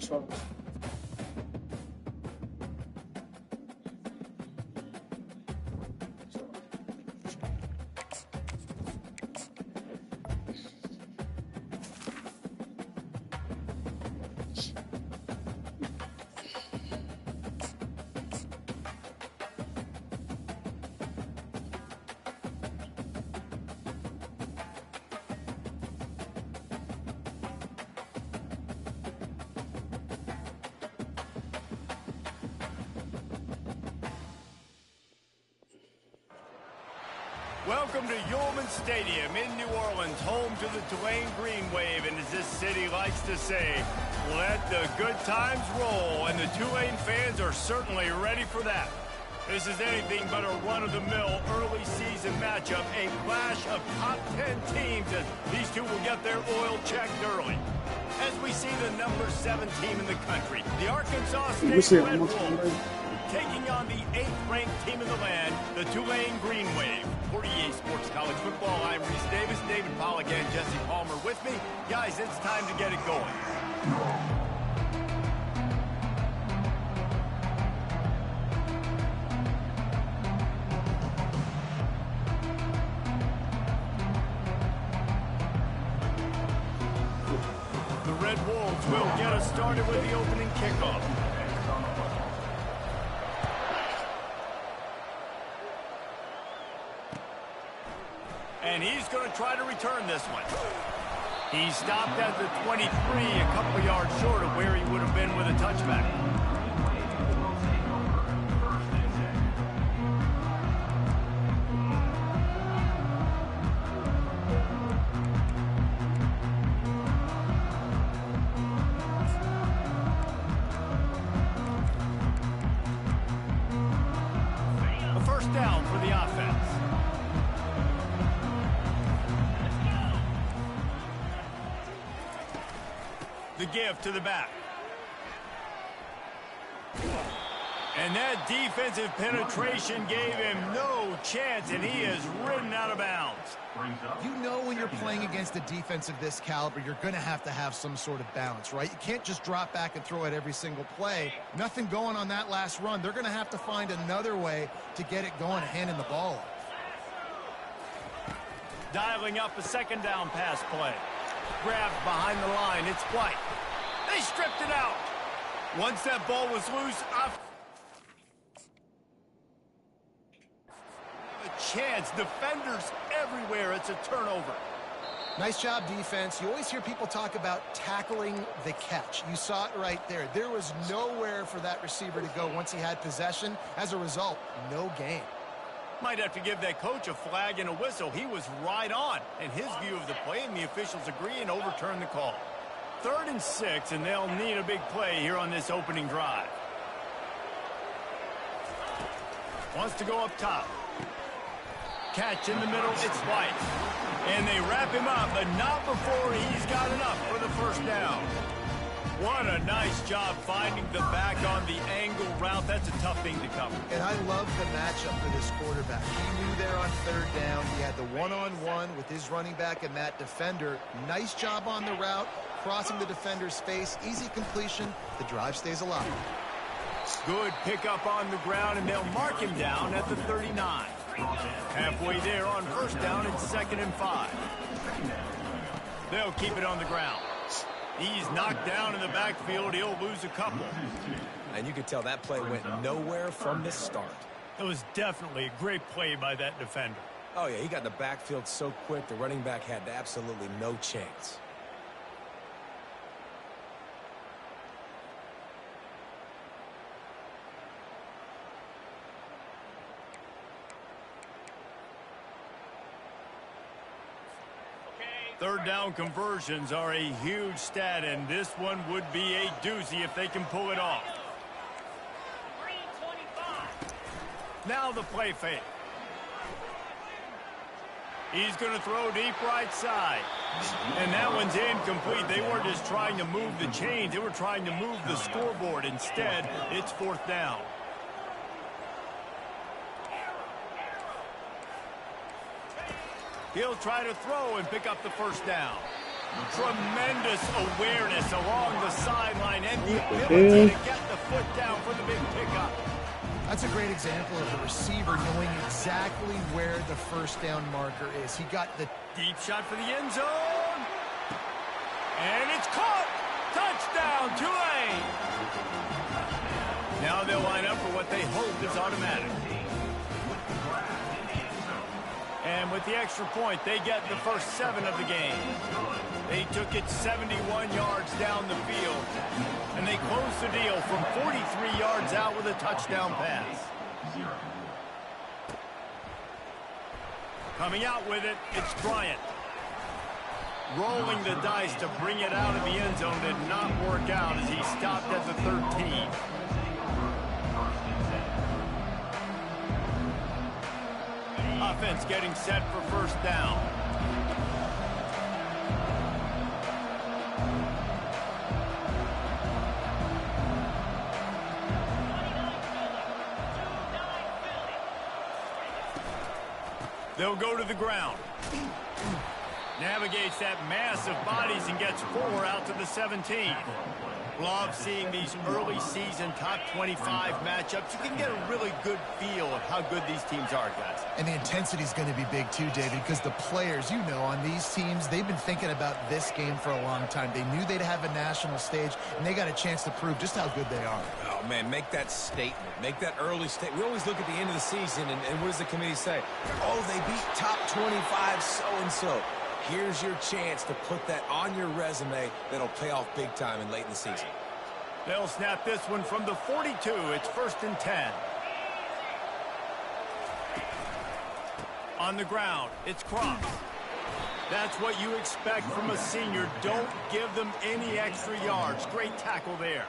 Sure. Welcome to Yulman Stadium in New Orleans, home to the Tulane Green Wave, and as this city likes to say, let the good times roll, and the Tulane fans are certainly ready for that. This is anything but a run-of-the-mill early season matchup, a clash of top 10 teams, as these two will get their oil checked early. As we see the number 7 team in the country, the Arkansas State Red Wolves, taking on the 8th-ranked team in the land, the Tulane Green Wave. For EA Sports College Football, I'm Reese Davis, David Pollack, and Jesse Palmer with me. Guys, it's time to get it going. The Red Wolves will get us started with the opening kickoff. And he's going to try to return this one. He stopped at the 23, a couple yards short of where he would have been with a touchback. A first down for the offense. The give to the back. And that defensive penetration gave him no chance, and he is ridden out of bounds. You know when you're playing against a defense of this caliber, you're going to have some sort of balance, right? You can't just drop back and throw it every single play. Nothing going on that last run. They're going to have to find another way to get it going, handing the ball off. Dialing up a second down pass play. Grabbed behind the line. It's White. They stripped it out. Once that ball was loose, a chance. Defenders everywhere. It's a turnover. Nice job, defense. You always hear people talk about tackling the catch. You saw it right there. There was nowhere for that receiver to go once he had possession. As a result, no gain. Might have to give that coach a flag and a whistle. He was right on in his view of the play, and the officials agree and overturn the call. 3rd and 6, and they'll need a big play here on this opening drive. Wants to go up top. Catch in the middle, it's White. And they wrap him up, but not before he's got enough for the first down. What a nice job finding the back on the angle route. That's a tough thing to cover. And I love the matchup for this quarterback. He knew there on 3rd down. He had the one-on-one with his running back and that defender. Nice job on the route, crossing the defender's face. Easy completion. The drive stays alive. Good pickup on the ground, and they'll mark him down at the 39. Halfway there on first down, it's 2nd and 5. They'll keep it on the ground. He's knocked down in the backfield. He'll lose a couple. And you could tell that play went nowhere from the start. It was definitely a great play by that defender. Oh, yeah, he got in the backfield so quick, the running back had absolutely no chance. Third down conversions are a huge stat, and this one would be a doozy if they can pull it off. Now the play fake. He's going to throw deep right side. And that one's incomplete. They weren't just trying to move the chains. They were trying to move the scoreboard. Instead, it's 4th down. He'll try to throw and pick up the first down. Tremendous awareness along the sideline And the ability to get the foot down for the big pickup. That's a great example of a receiver knowing exactly where the first down marker is. He got the deep shot for the end zone. And it's caught. Touchdown, Tulane. Now they'll line up for what they hope is automatic. And with the extra point, they get the first 7 of the game. They took it 71 yards down the field, and they closed the deal from 43 yards out with a touchdown pass. Coming out with it, it's Bryant. Rolling the dice to bring it out of the end zone did not work out as he stopped at the 13. Offense getting set for first down. They'll go to the ground. Navigates that mass of bodies and gets 4 out to the 17. Love seeing these early season top 25 matchups. You can get a really good feel of how good these teams are, guys. And the intensity is going to be big too, David, because the players, you know, on these teams, they've been thinking about this game for a long time. They knew they'd have a national stage, and they got a chance to prove just how good they are. Oh, man, make that statement. Make that early statement. We always look at the end of the season, and what does the committee say? Oh, they beat top 25 so-and-so. Here's your chance to put that on your resume that'll pay off big time and late in the season. They'll snap this one from the 42. It's 1st and 10. On the ground, it's Crop. That's what you expect from a senior. Don't give them any extra yards. Great tackle there.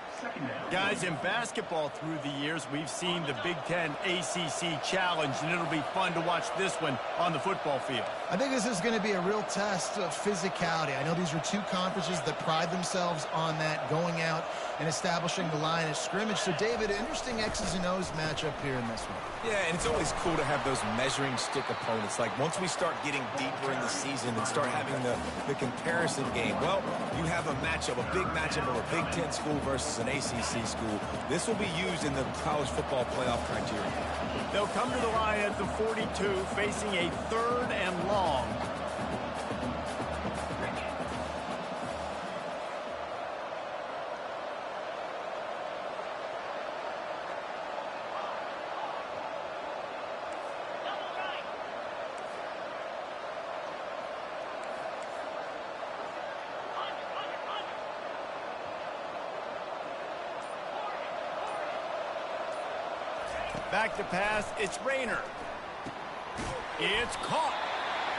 Guys, in basketball through the years, we've seen the Big Ten ACC Challenge, and it'll be fun to watch this one on the football field. I think this is going to be a real test of physicality. I know these are 2 conferences that pride themselves on that, going out and establishing the line of scrimmage. So, David, interesting X's and O's matchup here in this one. Yeah, and it's always cool to have those measuring stick opponents. Like, once we start getting deeper in the season and start having the comparison game, well, you have a matchup, a big matchup of a Big Ten school versus an ACC school. This will be used in the college football playoff criteria. They'll come to the line at the 42, facing a 3rd and long. Back to pass, it's Rayner. It's caught.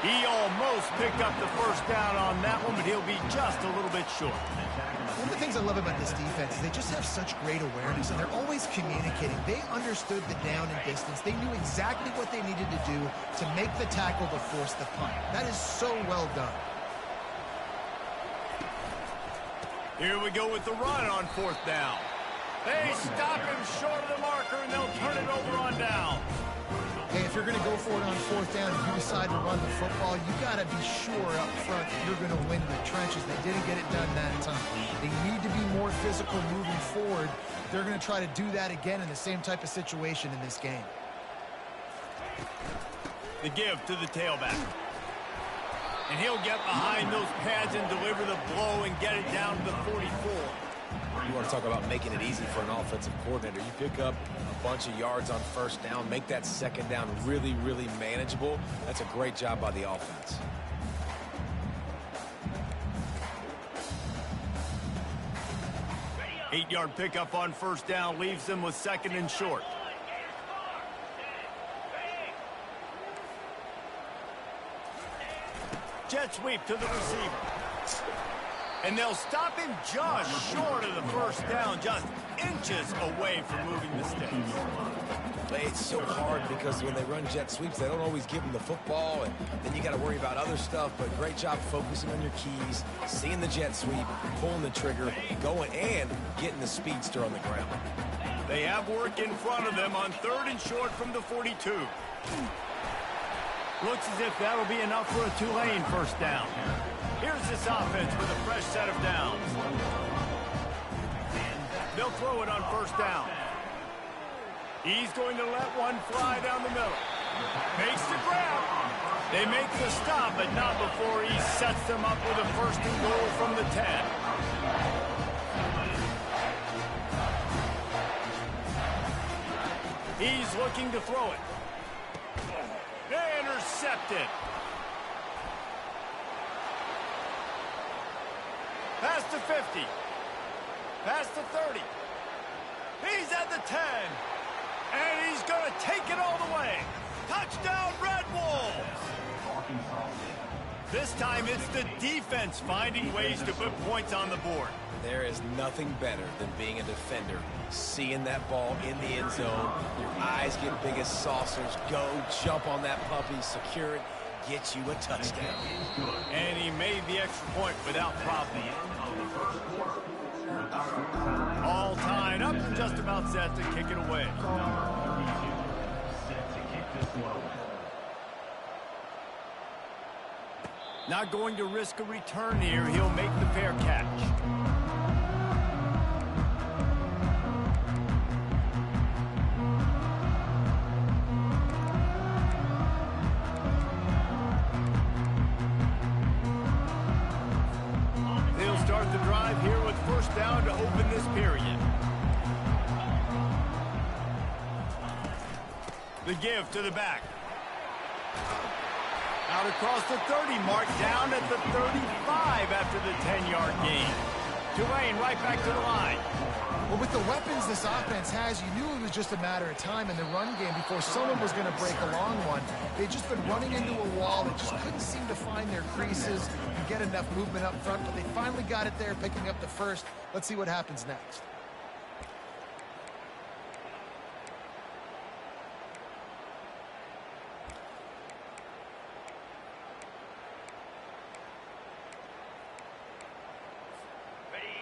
He almost picked up the first down on that one, but he'll be just a little bit short. One of the things I love about this defense is they just have such great awareness, and they're always communicating. They understood the down and distance. They knew exactly what they needed to do to make the tackle to force the punt. That is so well done. Here we go with the run on 4th down. They stop him short of the marker, and they'll turn it over on down. Hey, if you're going to go for it on 4th down, if you decide to run the football, you got to be sure up front that you're going to win the trenches. They didn't get it done that time. They need to be more physical moving forward. They're going to try to do that again in the same type of situation in this game. The give to the tailback. And he'll get behind those pads and deliver the blow and get it down to the 44. You want to talk about making it easy for an offensive coordinator. You pick up a bunch of yards on 1st down, make that 2nd down really, really manageable. That's a great job by the offense. Eight-yard pickup on 1st down leaves them with 2nd and short. Jet sweep to the receiver. And they'll stop him just short of the 1st down, just inches away from moving the sticks. It's so hard because when they run jet sweeps, they don't always give them the football, and then you got to worry about other stuff. But great job focusing on your keys, seeing the jet sweep, pulling the trigger, going and getting the speedster on the ground. They have work in front of them on 3rd and short from the 42. Looks as if that'll be enough for a Tulane 1st down. Here's this offense with a fresh set of downs. They'll throw it on first down. He's going to let one fly down the middle. Makes the grab. They make the stop, but not before he sets them up with a first and goal from the 10. He's looking to throw it. Intercepted. Past the 50. Past the 30. He's at the 10. And he's going to take it all the way. Touchdown, Red Wolves! This time it's the defense finding ways to put points on the board. There is nothing better than being a defender, seeing that ball in the end zone, your eyes get big as saucers, go jump on that puppy, secure it, get you a touchdown. And he made the extra point without problem. All tied up and just about set to kick it away. Not going to risk a return here. He'll make the fair catch. They'll start the drive here with first down to open this period. The give to the back. Out across the 30 mark, down at the 35 after the 10-yard gain. Tulane right back to the line. Well, with the weapons this offense has, you knew it was just a matter of time in the run game before someone was going to break a long one. They'd just been running into a wall. They just couldn't seem to find their creases and get enough movement up front, but they finally got it there, picking up the first. Let's see what happens next.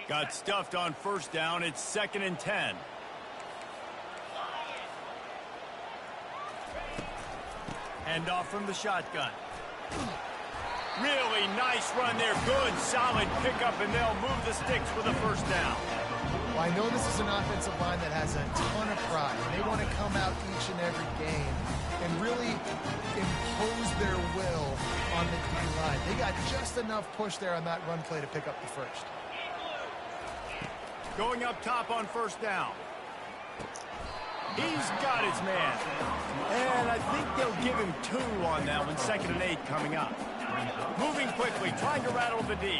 Got stuffed on first down. It's 2nd and 10. Hand off from the shotgun. Really nice run there. Good, solid pickup, and they'll move the sticks with a first down. Well, I know this is an offensive line that has a ton of pride. They want to come out each and every game and really impose their will on the D-line. They got just enough push there on that run play to pick up the first. Going up top on first down. He's got his man. And I think they'll give him 2 on that one. 2nd and 8 coming up. Moving quickly, trying to rattle the D.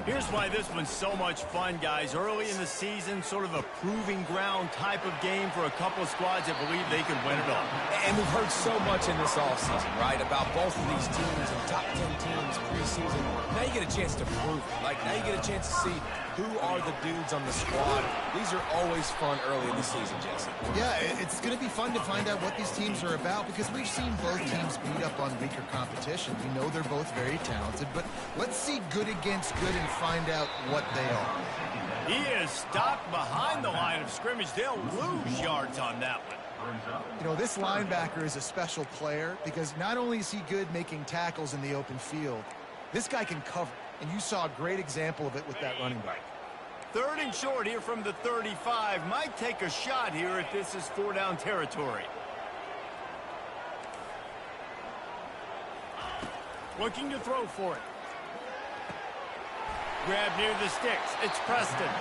Here's why this one's so much fun, guys. Early in the season, sort of a proving ground type of game for a couple of squads that believe they can win it all. And we've heard so much in this offseason, right, about both of these teams and top 10 teams preseason. Now you get a chance to prove it. Like, now you get a chance to see who are the dudes on the squad. These are always fun early in the season, Jesse. Yeah, it's going to be fun to find out what these teams are about because we've seen both teams beat up on weaker competition. We know they're both very talented, but let's see good against good and find out what they are. He is stopped behind the line of scrimmage. They'll lose yards on that one. You know, this linebacker is a special player because not only is he good making tackles in the open field, this guy can cover. And you saw a great example of it with that running back. 3rd and short here from the 35. Might take a shot here if this is 4-down territory. Looking to throw for it. Grab near the sticks. It's Preston.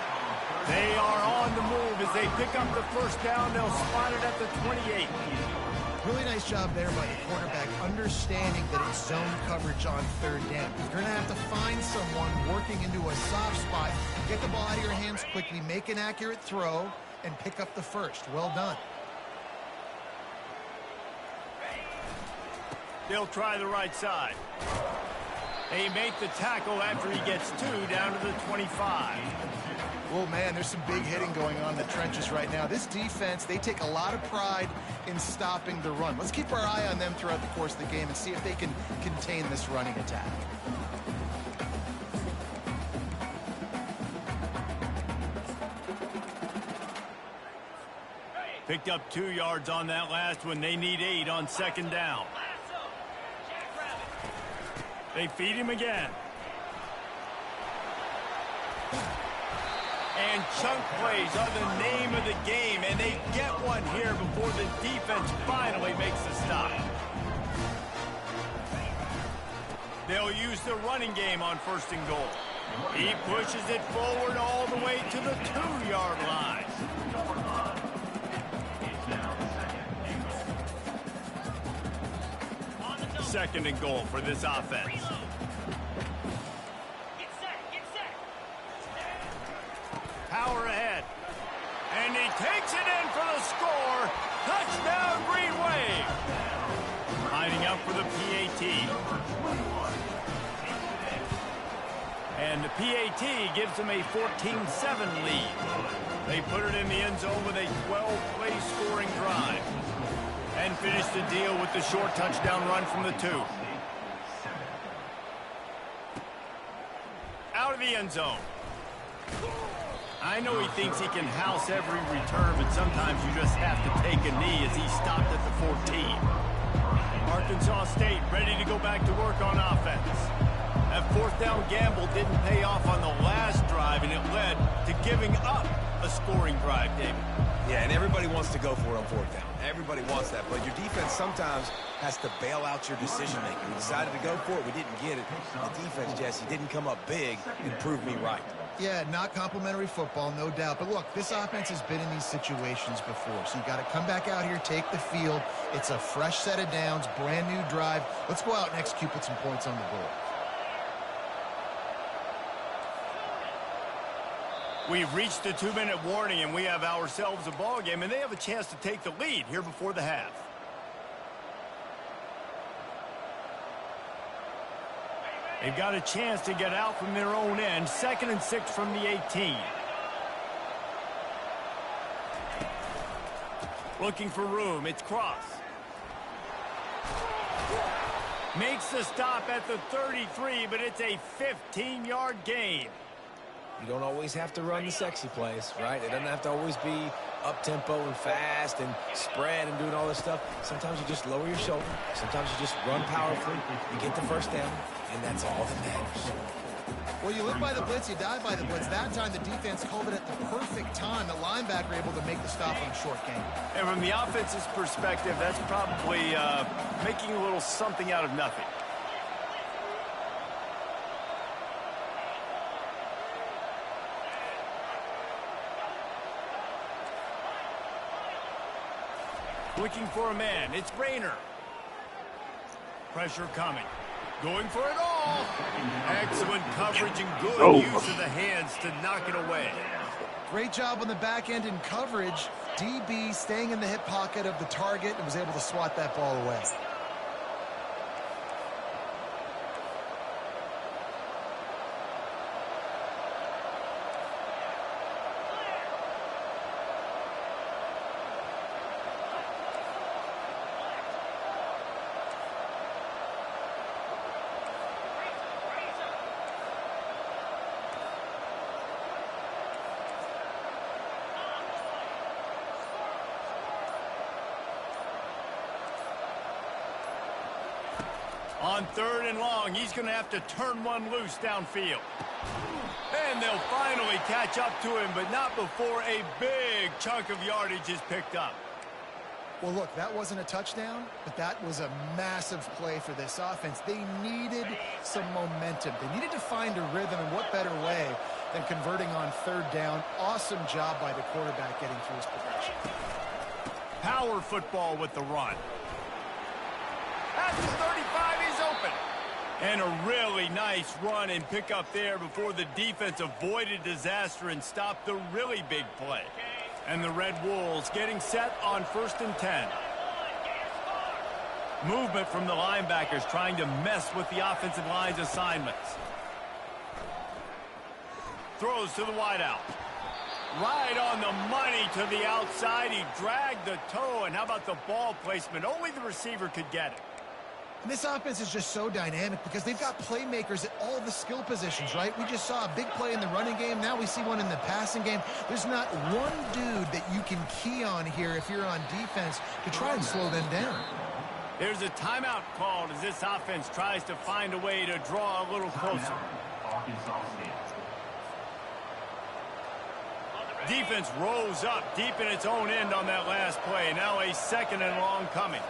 They are on the move as they pick up the first down. They'll spot it at the 28. Really nice job there by the quarterback, understanding that it's zone coverage on 3rd down. You're going to have to find someone working into a soft spot, get the ball out of your hands quickly, make an accurate throw, and pick up the first. Well done. They'll try the right side. They make the tackle after he gets 2 down to the 25. Oh, man, there's some big hitting going on in the trenches right now. This defense, they take a lot of pride in stopping the run. Let's keep our eye on them throughout the course of the game and see if they can contain this running attack. Picked up 2 yards on that last one. They need 8 on 2nd down. They feed him again. And chunk plays are the name of the game, and they get one here before the defense finally makes the stop. They'll use the running game on 1st and goal. He pushes it forward all the way to the 2-yard line. Second and goal for this offense. Power ahead. And he takes it in for the score. Touchdown, Green Wave. Lining up for the PAT. And the PAT gives them a 14-7 lead. They put it in the end zone with a 12-play scoring drive. And finish the deal with the short touchdown run from the 2. Out of the end zone. I know he thinks he can house every return, but sometimes you just have to take a knee as he stopped at the 14. Arkansas State ready to go back to work on offense. That 4th down gamble didn't pay off on the last drive, and it led to giving up a scoring drive, David. Yeah, and everybody wants to go for it on 4th down. Everybody wants that, but your defense sometimes has to bail out your decision-making. We decided to go for it. We didn't get it. The defense, Jesse, didn't come up big and prove me right. Yeah, not complimentary football, no doubt. But look, this offense has been in these situations before. So you got to come back out here, take the field. It's a fresh set of downs, brand new drive. Let's go out and execute, put some points on the board. We've reached the 2-minute warning, and we have ourselves a ball game, and they have a chance to take the lead here before the half. They've got a chance to get out from their own end. 2nd and 6 from the 18. Looking for room. It's Cross. Makes the stop at the 33, but it's a 15-yard gain. You don't always have to run the sexy plays, right? It doesn't have to always be up-tempo and fast and spread and doing all this stuff. Sometimes you just lower your shoulder. Sometimes you just run powerfully. You get the 1st down, and that's all that matters. Well, you live by the blitz, you die by the blitz. That time, the defense called it at the perfect time. The linebacker able to make the stop on a short game. And from the offense's perspective, that's probably making a little something out of nothing. Looking for a man. It's Rayner. Pressure coming. Going for it all. Excellent coverage and good use of the hands to knock it away. Great job on the back end in coverage. DB staying in the hip pocket of the target and was able to swat that ball away. On 3rd and long, he's going to have to turn one loose downfield. And they'll finally catch up to him, but not before a big chunk of yardage is picked up. Well, look, that wasn't a touchdown, but that was a massive play for this offense. They needed some momentum. They needed to find a rhythm, and what better way than converting on 3rd down. Awesome job by the quarterback getting through his progression. Power football with the run. At the 35, he's open. And a really nice run and pick up there before the defense avoided disaster and stopped the really big play. And the Red Wolves getting set on 1st and 10. Movement from the linebackers trying to mess with the offensive line's assignments. Throws to the wideout. Right on the money to the outside. He dragged the toe, and how about the ball placement? Only the receiver could get it. And this offense is just so dynamic because they've got playmakers at all the skill positions, right? We just saw a big play in the running game. Now we see one in the passing game. There's not one dude that you can key on here if you're on defense to try and slow them down. There's a timeout called as this offense tries to find a way to draw a little closer. Defense rolls up deep in its own end on that last play. Now a second and long coming.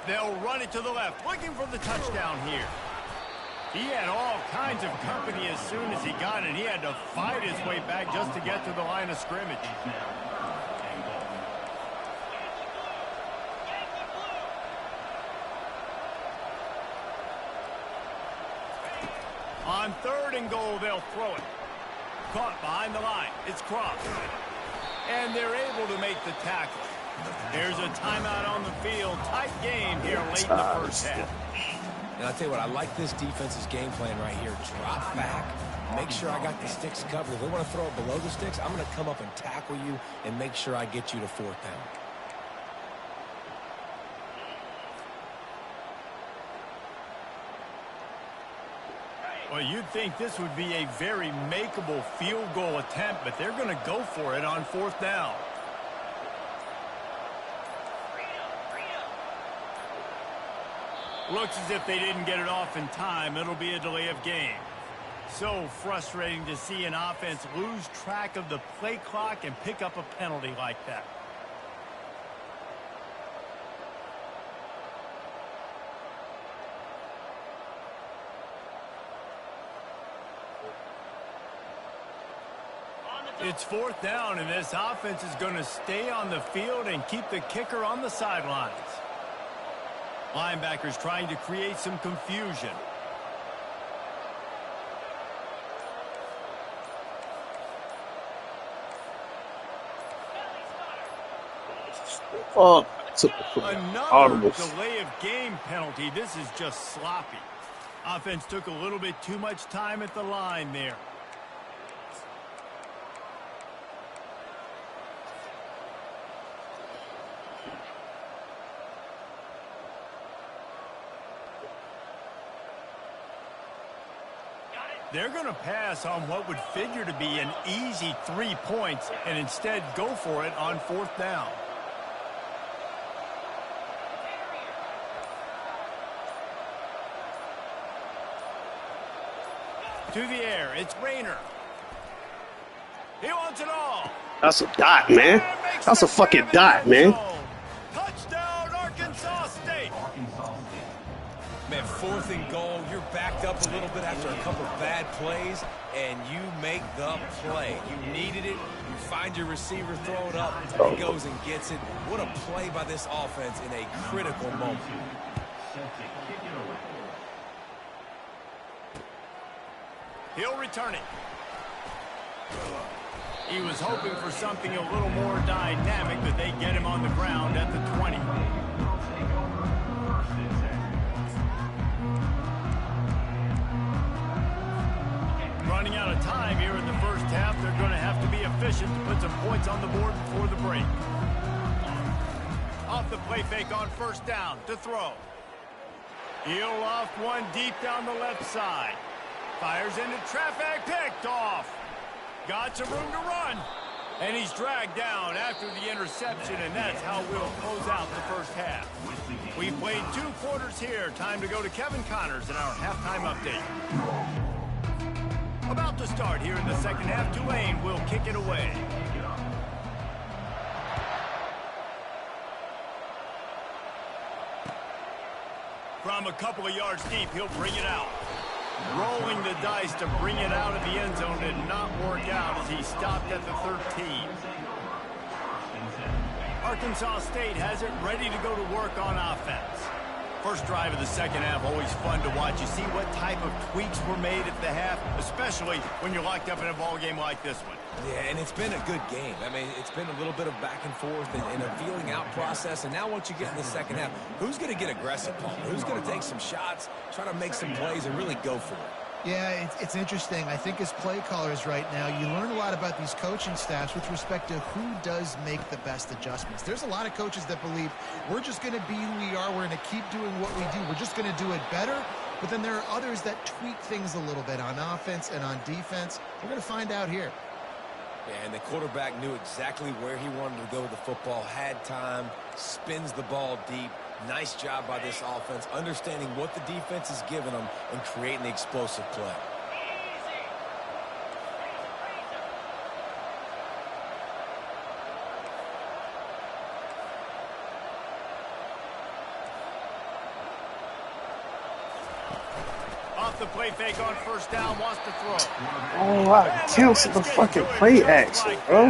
They'll run it to the left, looking for the touchdown here. He had all kinds of company as soon as he got it. He had to fight his way back just to get to the line of scrimmage. On 3rd and goal, they'll throw it. Caught behind the line. It's crossed. And they're able to make the tackle. There's a timeout on the field. Tight game here late in the first half. And I'll tell you what, I like this defense's game plan right here. Drop back, make sure I got the sticks covered. If they want to throw it below the sticks, I'm going to come up and tackle you and make sure I get you to 4th down. Well, you'd think this would be a very makeable field goal attempt, but they're going to go for it on 4th down. Looks as if they didn't get it off in time. It'll be a delay of game. So frustrating to see an offense lose track of the play clock and pick up a penalty like that. It's 4th down, and this offense is going to stay on the field and keep the kicker on the sidelines. Linebackers trying to create some confusion. Oh, another delay of game penalty. This is just sloppy. Offense took a little bit too much time at the line there. They're going to pass on what would figure to be an easy 3 points and instead go for it on 4th down. To the air, it's Rayner. He wants it all. That's a dot, man. That's a fucking dot, man. Touchdown, Arkansas State. Man, 4th and goal, you're backed up a little bit after a couple bad plays, and you make the play. You needed it. You find your receiver, throw it up, he goes and gets it. What a play by this offense in a critical moment. He'll return it. He was hoping for something a little more dynamic, but they get him on the ground at the 20. Running out of time here in the first half. They're going to have to be efficient to put some points on the board before the break. Off the play fake on 1st down to throw. He'll loft one deep down the left side. Fires into traffic, picked off. Got some room to run. And he's dragged down after the interception, and that's how we'll close out the first half. We've played 2 quarters here. Time to go to Kevin Connors in our halftime update. About to start here in the second half. Tulane will kick it away. From a couple of yards deep, he'll bring it out. Rolling the dice to bring it out of the end zone did not work out as he stopped at the 13. Arkansas State has it ready to go to work on offense. First drive of the second half, always fun to watch. You see what type of tweaks were made at the half, especially when you're locked up in a ball game like this one. Yeah, and it's been a good game. I mean, it's been a little bit of back and forth and a feeling out process. And now once you get in the second half, who's going to get aggressive, Paul? Who's going to take some shots, try to make some plays, and really go for it? Yeah, it's interesting. I think as play callers right now, you learn a lot about these coaching staffs with respect to who does make the best adjustments. There's a lot of coaches that believe we're just going to be who we are. We're going to keep doing what we do. We're just going to do it better. But then there are others that tweak things a little bit on offense and on defense. We're going to find out here. Yeah, and the quarterback knew exactly where he wanted to go with the football, had time, spins the ball deep. Nice job by this offense, understanding what the defense is giving them and creating the explosive play. the play fake on first down, wants to throw. Oh, I canceled the fucking play action, bro.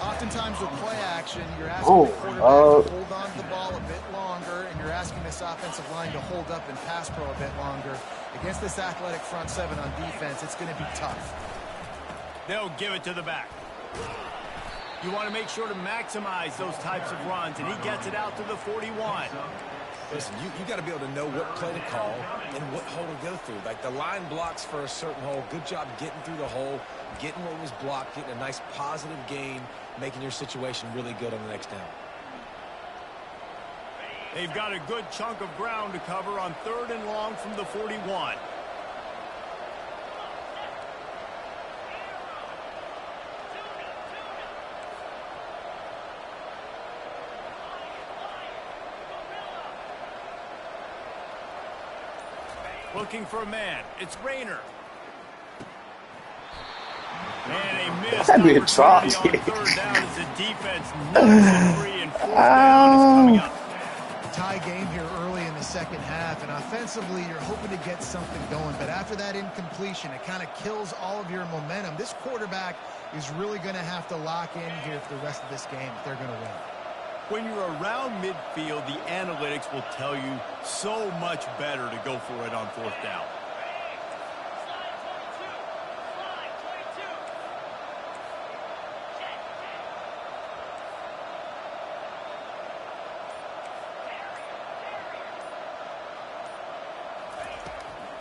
Oftentimes with play action, you're asking Oh, the quarterback to hold on to the ball a bit longer, and you're asking this offensive line to hold up and pass pro a bit longer. Against this athletic front seven on defense, it's going to be tough. They'll give it to the back. You want to make sure to maximize those types of runs, and he gets it out to the 41. Listen, you got to be able to know what play to call and what hole to go through. Like the line blocks for a certain hole. Good job getting through the hole, getting what was blocked, getting a nice positive gain, making your situation really good on the next down. They've got a good chunk of ground to cover on 3rd and long from the 41. Looking for a man. It's Rayner. And a missed opportunity on 3rd down as the defense knocks it free, and 4th down is coming up. Tie game here early in the second half, and offensively you're hoping to get something going, but after that incompletion, it kind of kills all of your momentum. This quarterback is really going to have to lock in here for the rest of this game if they're going to win. When you're around midfield, the analytics will tell you so much better to go for it on 4th down.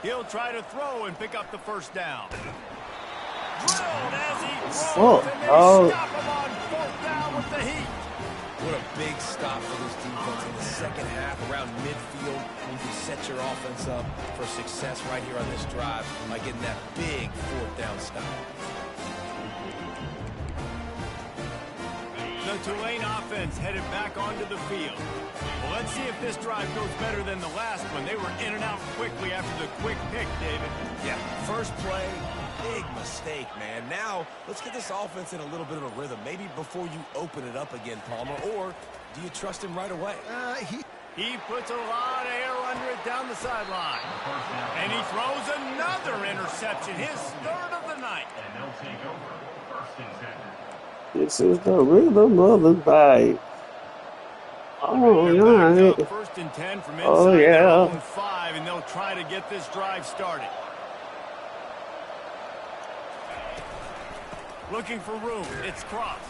He'll try to throw and pick up the 1st down. Drilled as he throws, and they stop him on 4th down with the heat. What a big stop for this defense in the second half around midfield. You can set your offense up for success right here on this drive by getting that big 4th down stop. The Tulane offense headed back onto the field. Well, let's see if this drive goes better than the last one. They were in and out quickly after the quick pick, David. Yeah, first play, big mistake, man. Now, let's get this offense in a little bit of a rhythm. Maybe before you open it up again, Palmer, or do you trust him right away? He puts a lot of air under it down the sideline. And he throws another interception, his 3rd of the night. And they'll take over 1st and 10. This is the rhythm of the fight. Oh, yeah. 1st and 10 from inside their own 5, and they'll try to get this drive started. Looking for room. It's Cross.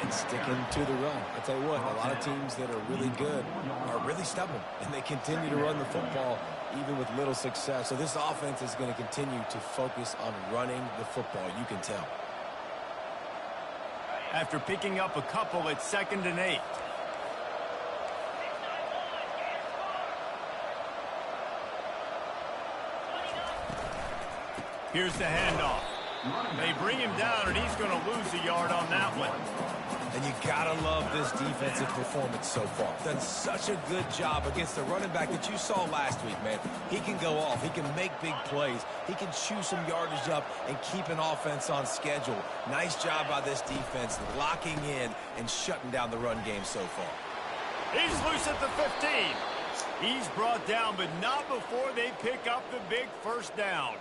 And sticking to the run. I tell you what, a lot of teams that are really good are really stubborn, and they continue to run the football even with little success. So this offense is going to continue to focus on running the football. You can tell. After picking up a couple, it's 2nd and 8. Here's the handoff. They bring him down, and he's going to lose a yard on that one. And you got to love this defensive performance so far. Done such a good job against the running back that you saw last week, man. He can go off. He can make big plays. He can chew some yardage up and keep an offense on schedule. Nice job by this defense locking in and shutting down the run game so far. He's loose at the 15. He's brought down, but not before they pick up the big 1st down.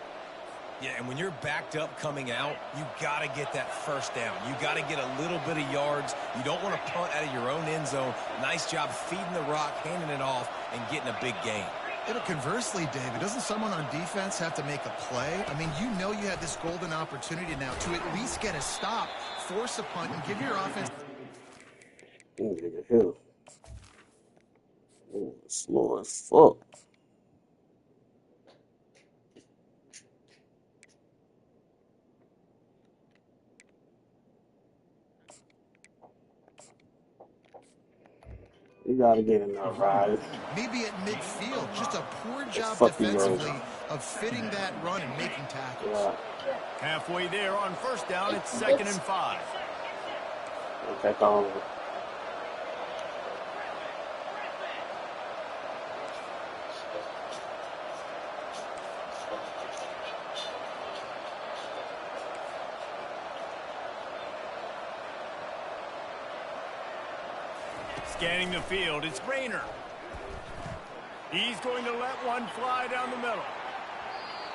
Yeah, and when you're backed up coming out, you got to get that 1st down. You got to get a little bit of yards. You don't want to punt out of your own end zone. Nice job feeding the rock, handing it off, and getting a big gain. But conversely, David, doesn't someone on defense have to make a play? I mean, you know you had this golden opportunity now to at least get a stop, force a punt, and give your offense... Slow as fuck. You gotta get in there, right? Maybe at midfield, just a poor job defensively of fitting that run and making tackles. Yeah. Halfway there on 1st down, it's 2nd and 5. Take on. Scanning the field, it's Rayner. He's going to let one fly down the middle.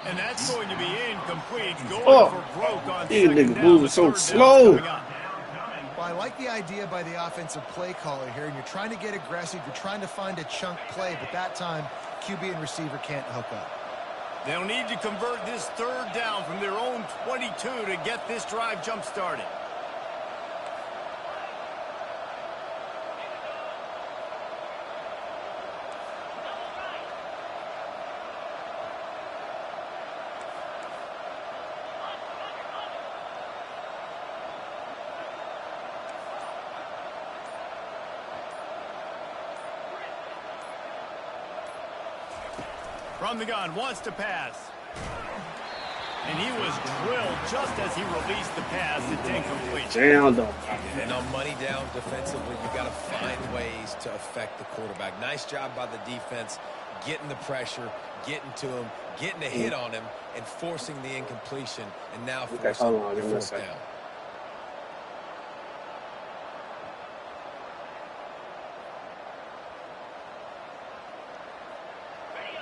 And that's going to be incomplete. Going Oh, for broke on these second niggas down. moving The so third down's slow. coming up. Well, I like the idea by the offensive play caller here, and you're trying to get aggressive. You're trying to find a chunk play, but that time, QB and receiver can't hook up. They'll need to convert this third down from their own 22 to get this drive jump-started. From the gun, wants to pass. And he was drilled just as he released the pass. It's incomplete. Down, though. And on money down defensively, you got to find ways to affect the quarterback. Nice job by the defense, getting the pressure, getting to him, getting a hit on him, and forcing the incompletion, and now forcing the fourth down.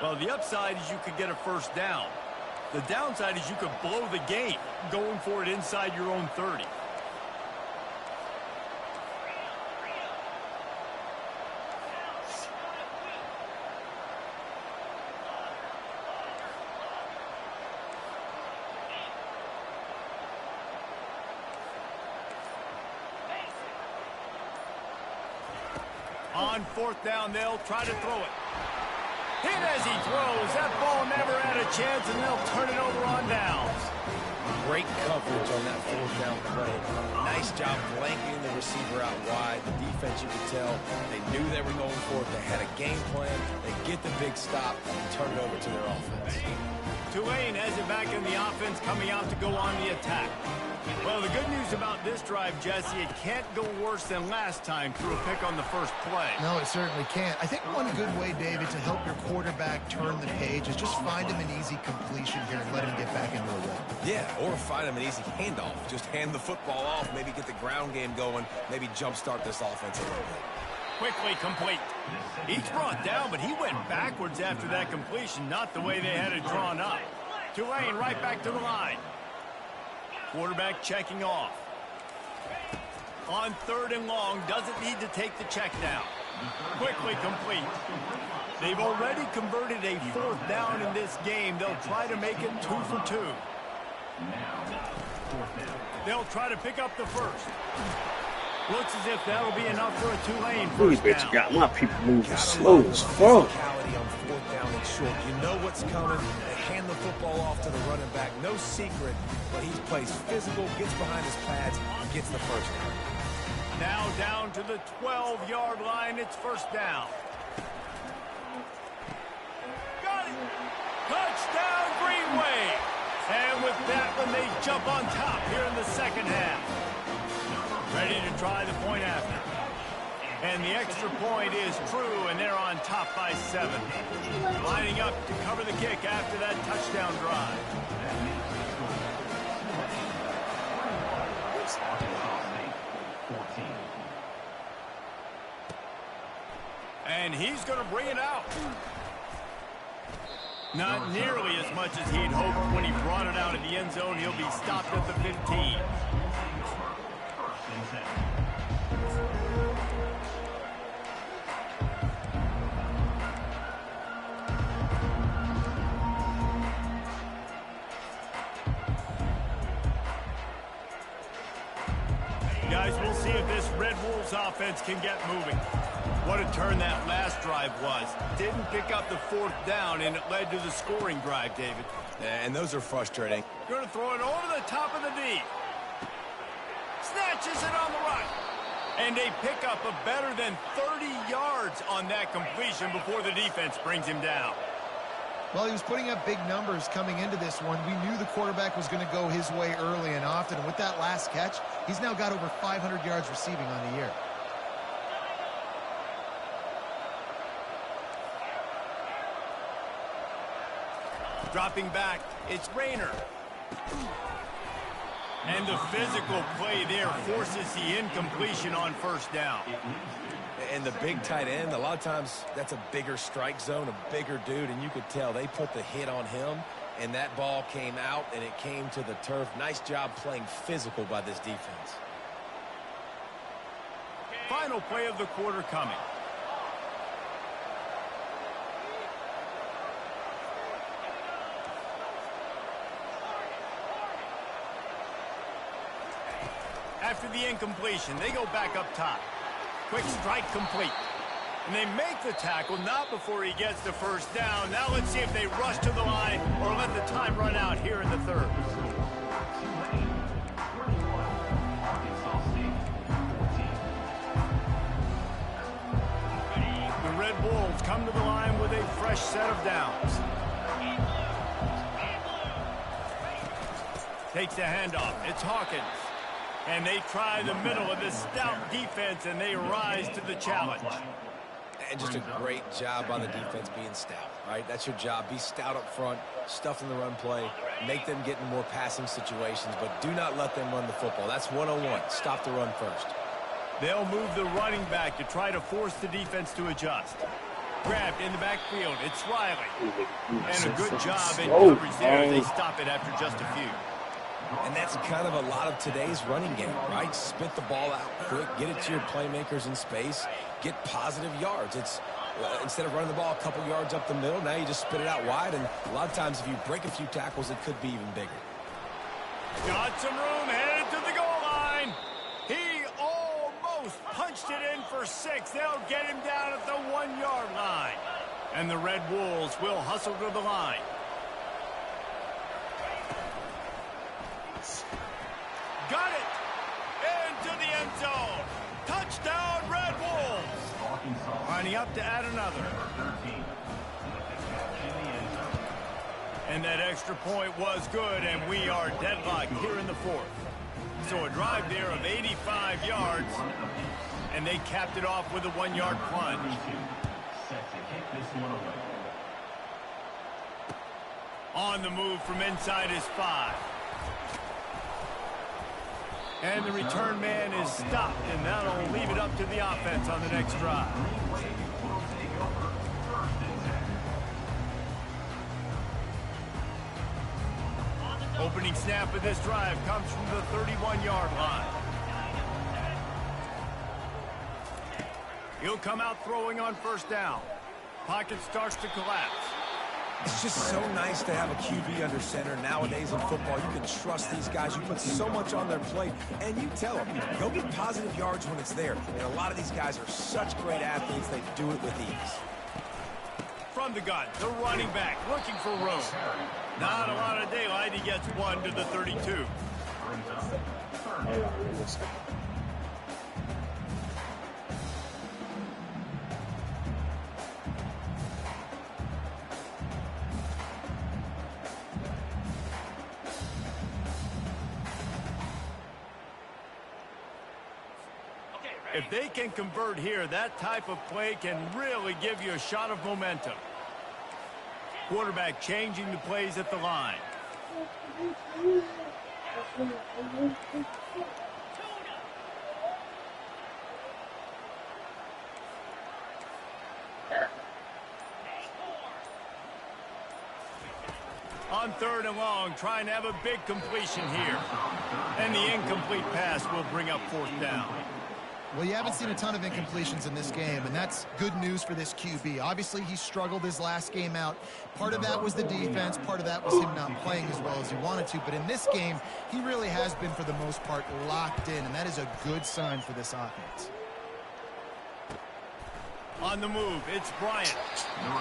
Well, the upside is you could get a first down. The downside is you could blow the game going for it inside your own 30. On fourth down, they'll try to throw it. Hit as he throws. That ball never had a chance, and they'll turn it over on downs. Great coverage on that fourth down play. Nice job blanking the receiver out wide. The defense, you could tell, they knew they were going for it. They had a game plan. They get the big stop and turn it over to their offense. Tulane has it back in the offense, coming out to go on the attack. Well, the good news about this drive, Jesse, it can't go worse than last time through a pick on the first play. No, it certainly can't. I think one good way, David, to help your quarterback turn the page is just find him an easy completion here and let him get back into a rhythm. Yeah, or find him an easy handoff. Just hand the football off, maybe get the ground game going, maybe jumpstart this offense a little bit. Quickly complete. He's brought down, but he went backwards after that completion, not the way they had it drawn up. Tulane right back to the line. Quarterback checking off. On third and long, doesn't need to take the check down. Quickly complete. They've already converted a fourth down in this game. They'll try to make it 2 for 2. They'll try to pick up the first. Looks as if that'll be enough for a Tulane These first bitches down. got my people moving slow as fuck. Physicality on fourth down and short. You know what's coming. They hand the football off to the running back. No secret, but he plays physical, gets behind his pads, and gets the first down. Now down to the 12-yard line. It's first down. Got it. Touchdown, Greenway. And with that one, they jump on top here in the second half. Ready to try the point after. And the extra point is true, and they're on top by 7. Lining up to cover the kick after that touchdown drive. And he's going to bring it out. Not nearly as much as he'd hoped when he brought it out of the end zone. He'll be stopped at the 15. Guys, we'll see if this Red Wolves offense can get moving. What a turn that last drive was. Didn't pick up the fourth down, and it led to the scoring drive, David. And those are frustrating. Going to throw it over the top of the D. Snatches it on the right. And they pick up a better than 30 yards on that completion before the defense brings him down. Well, he was putting up big numbers coming into this one. We knew the quarterback was going to go his way early and often. And with that last catch, he's now got over 500 yards receiving on the year. Dropping back, it's Rayner. And the physical play there forces the incompletion on first down. And the big tight end, a lot of times that's a bigger strike zone, a bigger dude, and you could tell they put the hit on him, And that ball came out, and it came to the turf. Nice job playing physical by this defense. Final play of the quarter coming. After the incompletion, they go back up top. Quick strike complete. And they make the tackle, not before he gets the first down. Now let's see if they rush to the line or let the time run out here in the third. The Red Wolves come to the line with a fresh set of downs. Takes the handoff. It's Hawkins. And they try the middle of this stout defense, and they rise to the challenge. And just a great job by the defense being stout, right? That's your job. Be stout up front, stuff in the run play, make them get in more passing situations, but do not let them run the football. That's 101. Stop the run first. They'll move the running back to try to force the defense to adjust. Grabbed in the backfield. It's Riley. And a good job in coverage there. They stop it after just a few. And that's kind of a lot of today's running game, right? Spit the ball out quick, get it to your playmakers in space, get positive yards. It's instead of running the ball a couple yards up the middle, now you just spit it out wide, and a lot of times if you break a few tackles, it could be even bigger. Got some room, headed to the goal line. He almost punched it in for 6. They'll get him down at the 1-yard line. And the Red Wolves will hustle to the line. Got it! Into the end zone. Touchdown, Red Wolves! Lining up to add another. And that extra point was good, and we are deadlocked here in the fourth. So a drive there of 85 yards, and they capped it off with a 1-yard plunge. On the move from inside his 5. And the return man is stopped, and that'll leave it up to the offense on the next drive. Opening snap of this drive comes from the 31-yard line. He'll come out throwing on first down. Pocket starts to collapse. It's just so nice to have a QB under center. Nowadays in football, you can trust these guys. You put so much on their plate, and you tell them, go get positive yards when it's there. And a lot of these guys are such great athletes, they do it with ease. From the gun, the running back looking for room. Not a lot of daylight. He gets 1 to the 32. If they can convert here, that type of play can really give you a shot of momentum. Quarterback changing the plays at the line. On 3rd and long, trying to have a big completion here. And the incomplete pass will bring up 4th down. Well, you haven't seen a ton of incompletions in this game, and that's good news for this QB. Obviously, he struggled his last game out. Part of that was the defense. Part of that was him not playing as well as he wanted to. But in this game, he really has been, for the most part, locked in, and that is a good sign for this offense. On the move, it's Bryant.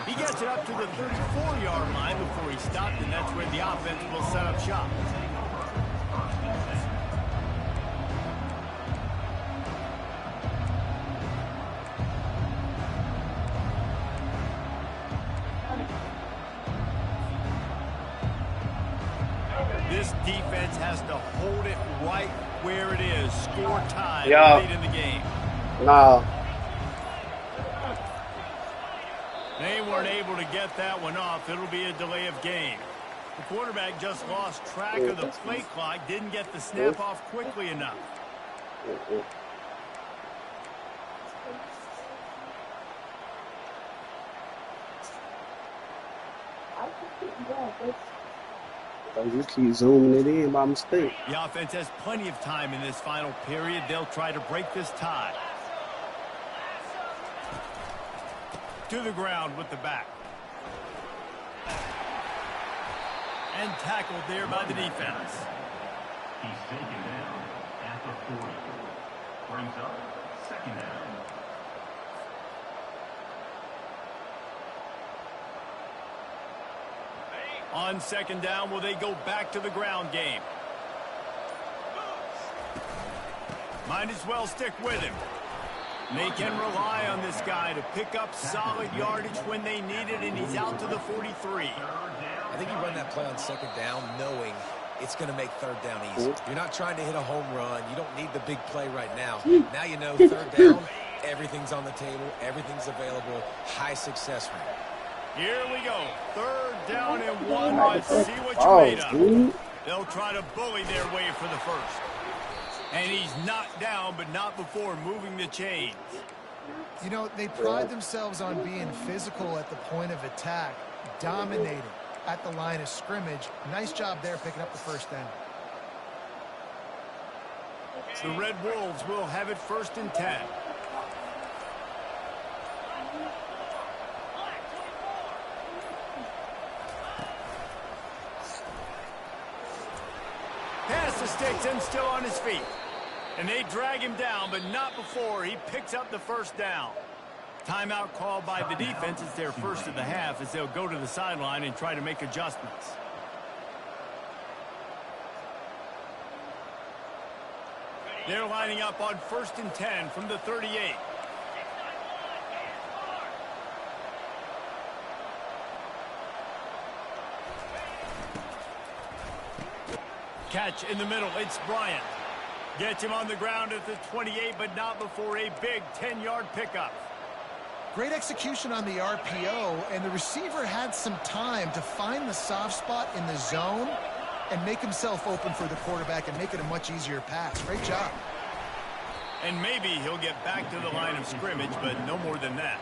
He gets it up to the 34-yard line before he stopped, and that's where the offense will set up shop. This defense has to hold it right where it is. Score time late in the game. No. They weren't able to get that one off. It'll be a delay of game. The quarterback just lost track of the play clock, didn't get the snap off quickly enough. I just keep zooming it in by mistake. The offense has plenty of time in this final period. They'll try to break this tie. To the ground with the back. And tackled there by the defense. He's taken down at the 40. Brings up second down. On second down, will they go back to the ground game? Might as well stick with him. They can rely on this guy to pick up solid yardage when they need it, and he's out to the 43. I think you run that play on second down knowing it's going to make third down easy. You're not trying to hit a home run. You don't need the big play right now. Now you know third down, everything's on the table, everything's available, high success rate. Here we go. Third down and one. Let's see what you made of. They'll try to bully their way for the first. And he's knocked down, but not before moving the chains. You know, they pride themselves on being physical at the point of attack, dominating at the line of scrimmage. Nice job there picking up the first down. The Red Wolves will have it 1st and 10. Pass the sticks and still on his feet. And they drag him down, but not before he picks up the first down. Timeout called by the defense. It's their first of the half as they'll go to the sideline and try to make adjustments. They're lining up on 1st and 10 from the 38. Catch in the middle. It's Bryant. Gets him on the ground at the 28, but not before a big 10-yard pickup. Great execution on the RPO, and the receiver had some time to find the soft spot in the zone and make himself open for the quarterback and make it a much easier pass. Great job. And maybe he'll get back to the line of scrimmage, but no more than that.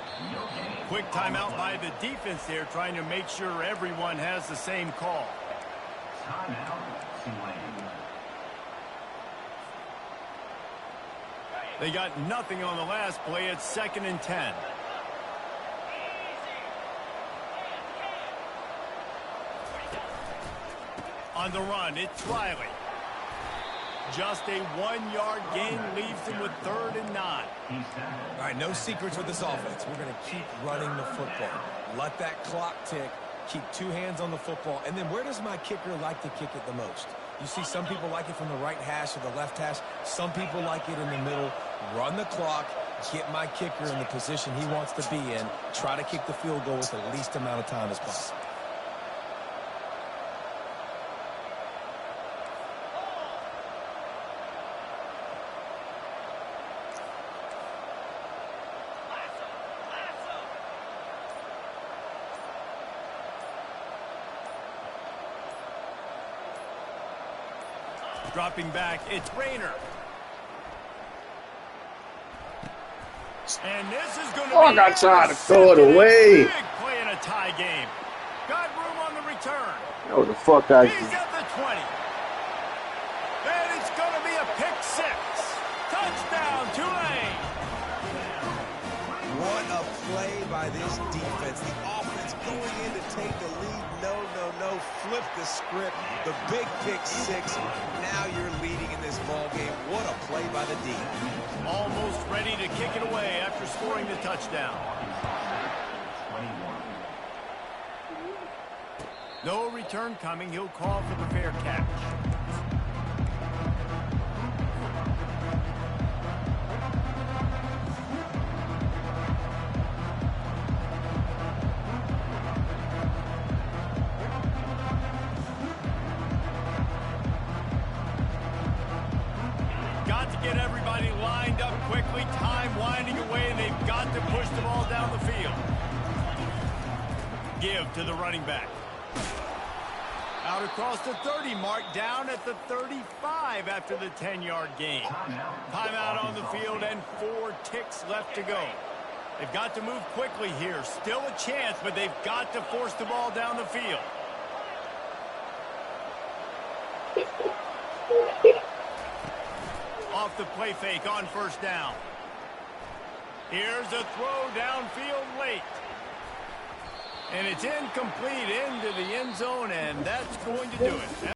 Quick timeout by the defense there, trying to make sure everyone has the same call. Timeout, Tulane. They got nothing on the last play. It's 2nd and 10. On the run, it's Riley. Just a 1-yard gain leaves him with 3rd and 9. All right, no secrets with this offense. We're going to keep running the football. Let that clock tick. Keep 2 hands on the football. And then where does my kicker like to kick it the most? You see some people like it from the right hash or the left hash. Some people like it in the middle. Run the clock. Get my kicker in the position he wants to be in. Try to kick the field goal with the least amount of time as possible. Dropping back, it's Rayner. And this is going to be... I got tried to throw it away. Big play in a tie game. Got room on the return. What the fuck I He's did? at the 20. And it's going to be a pick 6. Touchdown, Tulane. What a play by this defense. The offense going in to take the lead. No. Flip the script. The big pick 6. Now you're leading in this ball game. What a play by the D. Almost ready to kick it away after scoring the touchdown. 21. No return coming. He'll call for the fair catch. Got to get everybody lined up quickly. Time winding away, and they've got to push the ball down the field. Give to the running back. Out across the 30 mark, down at the 35 after the 10-yard gain. Timeout on the field and 4 ticks left to go. They've got to move quickly here. Still a chance, but they've got to force the ball down the field. off the play fake on first down. Here's a throw downfield late. And it's incomplete into the end zone, and that's going to do it.